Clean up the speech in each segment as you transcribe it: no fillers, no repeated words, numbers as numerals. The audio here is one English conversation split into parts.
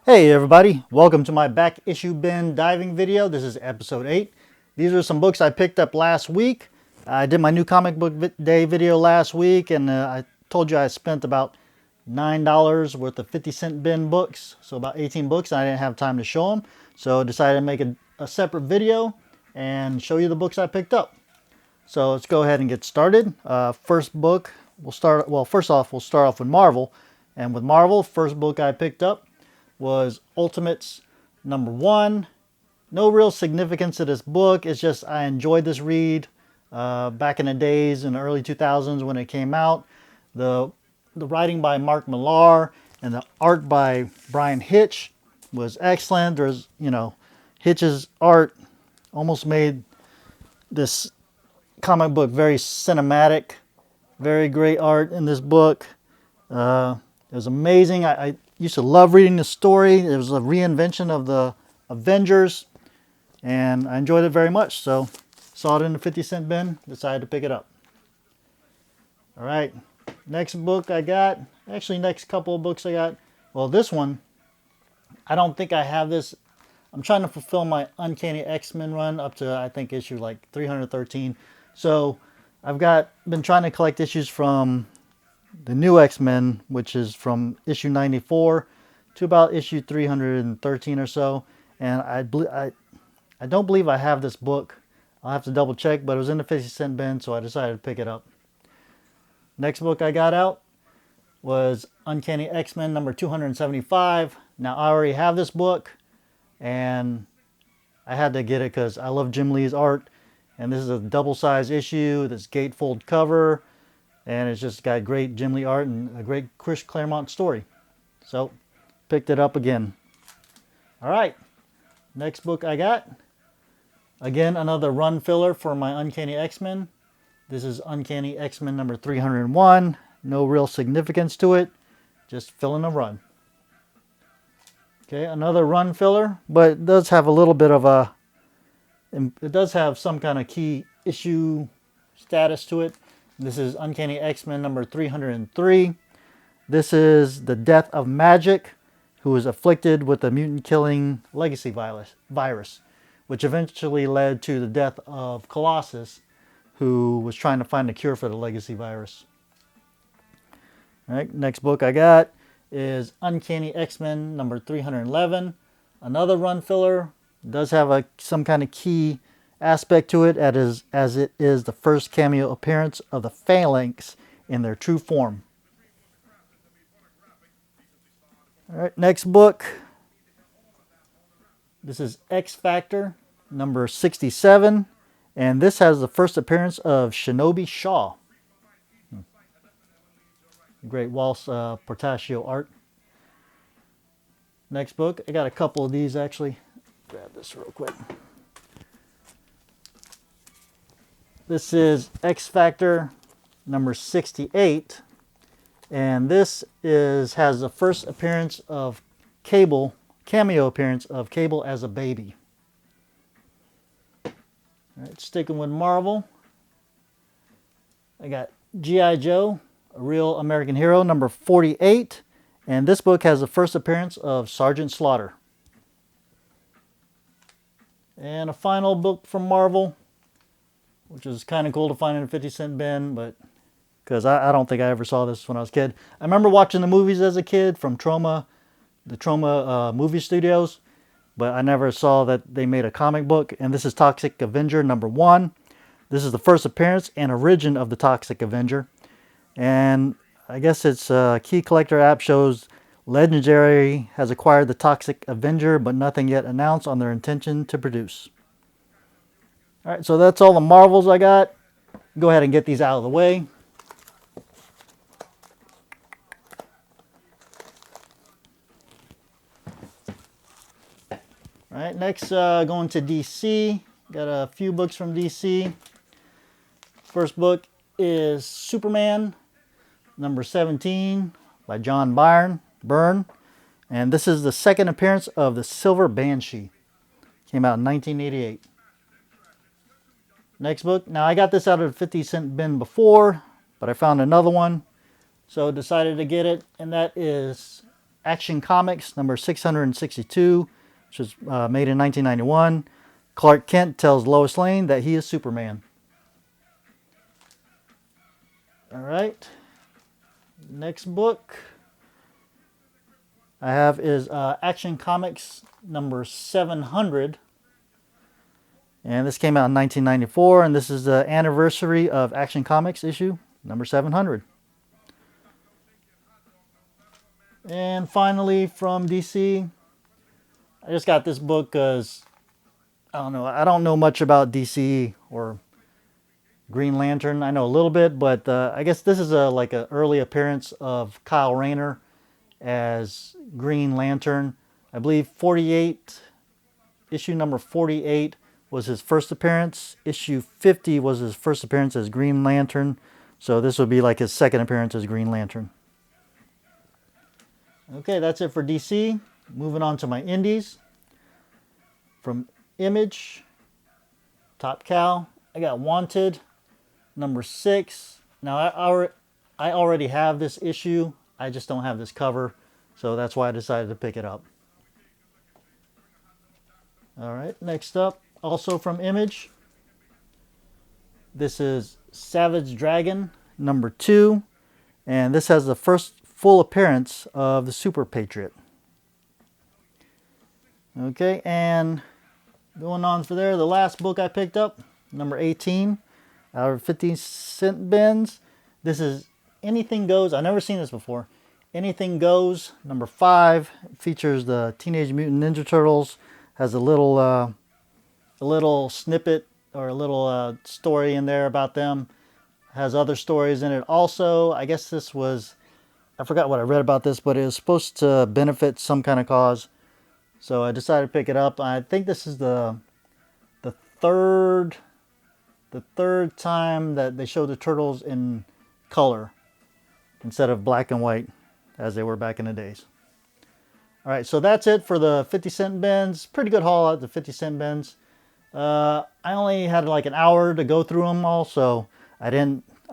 Hey everybody, welcome to my back issue bin diving video. This is episode 8. These are some books I picked up last week. I did my new comic book day video last week, and I told you I spent about $9 worth of 50-cent bin books, so about 18 books, and I didn't have time to show them. So I decided to make a separate video and show you the books I picked up. So let's go ahead and get started. First book, first off, we'll start off with Marvel. And with Marvel, first book I picked up was Ultimates #1. No real significance to this book. It's just I enjoyed this read back in the days in the early 2000s when it came out. The writing by Mark Millar and the art by Brian Hitch was excellent. There's, Hitch's art almost made this comic book very cinematic. Very great art in this book. It was amazing. I used to love reading the story. It was a reinvention of the Avengers, and I enjoyed it very much. So, saw it in the 50-cent bin, decided to pick it up. All right, next book I got, actually next couple of books I got. Well, this one, I don't think I have this. I'm trying to fulfill my Uncanny X-Men run up to, I think, issue like 313. So, I've been trying to collect issues from the new X-Men, which is from issue 94 to about issue 313 or so. And I don't believe I have this book. I'll have to double check, but it was in the 50-cent bin, so I decided to pick it up. Next book I got out was Uncanny X-Men #275. Now, I already have this book, and I had to get it because I love Jim Lee's art. And this is a double-size issue, this gatefold cover. And it's just got great Jim Lee art and a great Chris Claremont story. So, picked it up again. All right, next book I got. Again, another run filler for my Uncanny X-Men. This is Uncanny X-Men #301. No real significance to it, just filling a run. Okay, another run filler, but it does have a little bit of it does have some kind of key issue status to it. This is Uncanny X-Men #303. This is the death of Magic, who was afflicted with the mutant-killing legacy virus, which eventually led to the death of Colossus, who was trying to find a cure for the legacy virus. All right, next book I got is Uncanny X-Men #311. Another run filler. Does have some kind of key aspect to it, as it is the first cameo appearance of the Phalanx in their true form. All right, next book. This is X Factor #67, and this has the first appearance of Shinobi Shaw. Great Waltz Portacio art. Next book, I got a couple of these actually. Grab this real quick. This is X Factor #68, and this has the first appearance of Cable, cameo appearance of Cable as a baby. All right, sticking with Marvel, I got G.I. Joe, A Real American Hero #48, and this book has the first appearance of Sergeant Slaughter. And a final book from Marvel, which is kind of cool to find in a 50-cent bin, but because I don't think I ever saw this when I was a kid. I remember watching the movies as a kid from the Troma movie studios, but I never saw that they made a comic book. And this is Toxic Avenger #1. This is the first appearance and origin of the Toxic Avenger. And I guess its key collector app shows Legendary has acquired the Toxic Avenger, but nothing yet announced on their intention to produce. All right, so that's all the Marvels I got. Go ahead and get these out of the way. All right, next going to DC. Got a few books from DC. First book is Superman #17 by John Byrne. And this is the second appearance of the Silver Banshee. Came out in 1988. Next book. Now, I got this out of the 50-cent bin before, but I found another one, so decided to get it, and that is Action Comics number 662, which was made in 1991. Clark Kent tells Lois Lane that he is Superman. All right. Next book I have is Action Comics number 700. And this came out in 1994, and this is the anniversary of Action Comics issue number 700. And finally, from DC, I just got this book because, I don't know much about DC or Green Lantern. I know a little bit, but I guess this is like an early appearance of Kyle Rayner as Green Lantern. I believe issue number 48 was his first appearance. Issue 50 was his first appearance as Green Lantern. So this would be like his second appearance as Green Lantern. Okay, that's it for DC. Moving on to my indies. From Image, Top Cow, I got Wanted, number 6. Now, I already have this issue. I just don't have this cover. So that's why I decided to pick it up. All right, next up, also from Image. This is Savage Dragon, number 2. And this has the first full appearance of the Super Patriot. Okay, and going on for there, the last book I picked up, number 18, out of 50-cent bins. This is Anything Goes. I've never seen this before. Anything Goes, number 5. It features the Teenage Mutant Ninja Turtles. Has a little snippet or a little story in there about them. Has other stories in it also. I guess this was, I forgot what I read about this, but it was supposed to benefit some kind of cause. So I decided to pick it up. I think this is the third time that they show the turtles in color instead of black and white as they were back in the days. All right, so that's it for the 50-cent bins. Pretty good haul at the 50-cent bins. I only had like an hour to go through them all, so I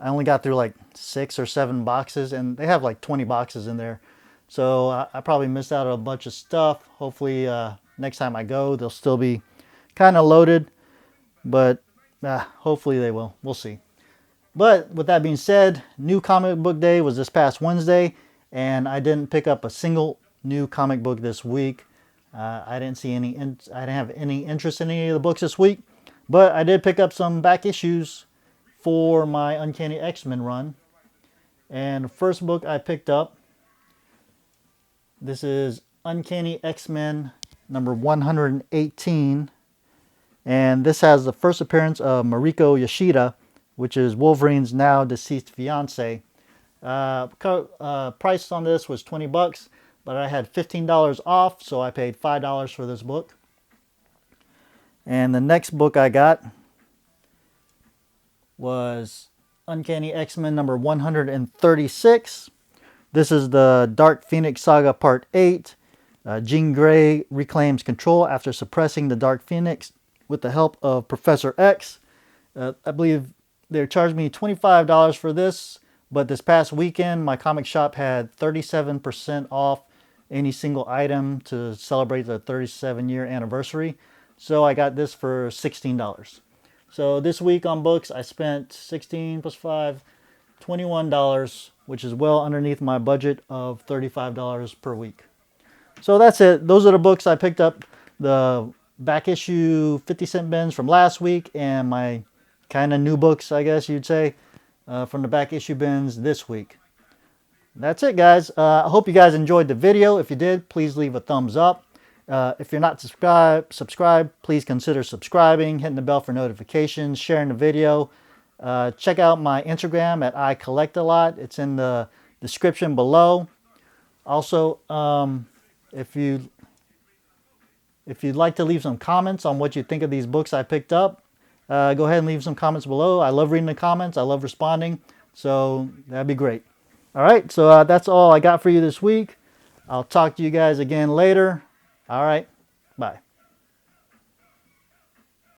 only got through like 6 or 7 boxes, and they have like 20 boxes in there. So I probably missed out on a bunch of stuff. Hopefully next time I go, they'll still be kind of loaded, but hopefully they will. We'll see. But with that being said, New Comic Book Day was this past Wednesday, and I didn't pick up a single new comic book this week. I didn't have any interest in any of the books this week, but I did pick up some back issues for my Uncanny X-Men run. And the first book I picked up, this is Uncanny X-Men number 118, and this has the first appearance of Mariko Yoshida, which is Wolverine's now deceased fiance. Price on this was $20, but I had $15 off, so I paid $5 for this book. And the next book I got was Uncanny X-Men number 136. This is the Dark Phoenix Saga Part 8. Jean Grey reclaims control after suppressing the Dark Phoenix with the help of Professor X. I believe they charged me $25 for this, but this past weekend my comic shop had 37% off any single item to celebrate the 37-year anniversary. So I got this for $16. So this week on books I spent 16 plus 5, $21, which is well underneath my budget of $35 per week. So that's it. Those are the books I picked up. The back issue 50-cent bins from last week and my kind of new books, I guess you'd say, from the back issue bins this week. That's it, guys. I hope you guys enjoyed the video. If you did, please leave a thumbs up. If you're not subscribed, please consider subscribing, hitting the bell for notifications, sharing the video. Check out my Instagram at iCollectALot. It's in the description below. Also, if you'd like to leave some comments on what you think of these books I picked up, go ahead and leave some comments below. I love reading the comments. I love responding. So that'd be great. All right, so that's all I got for you this week. I'll talk to you guys again later. All right,